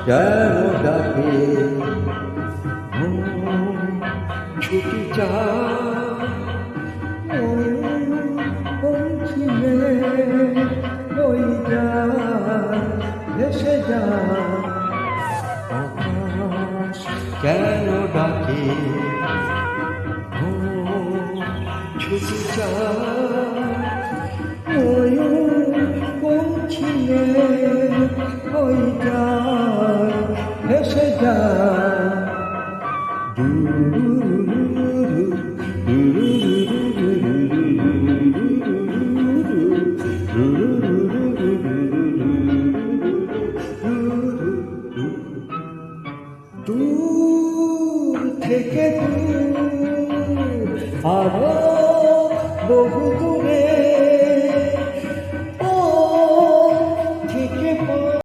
কেন ডাকে ছুটি চায় ওই যায় ভেসে যায় আকাশ কেন ডাকে ছুটি চায় পৌঁছিলে ওই যায় ভেসে যায় দূর থেকে দূর আর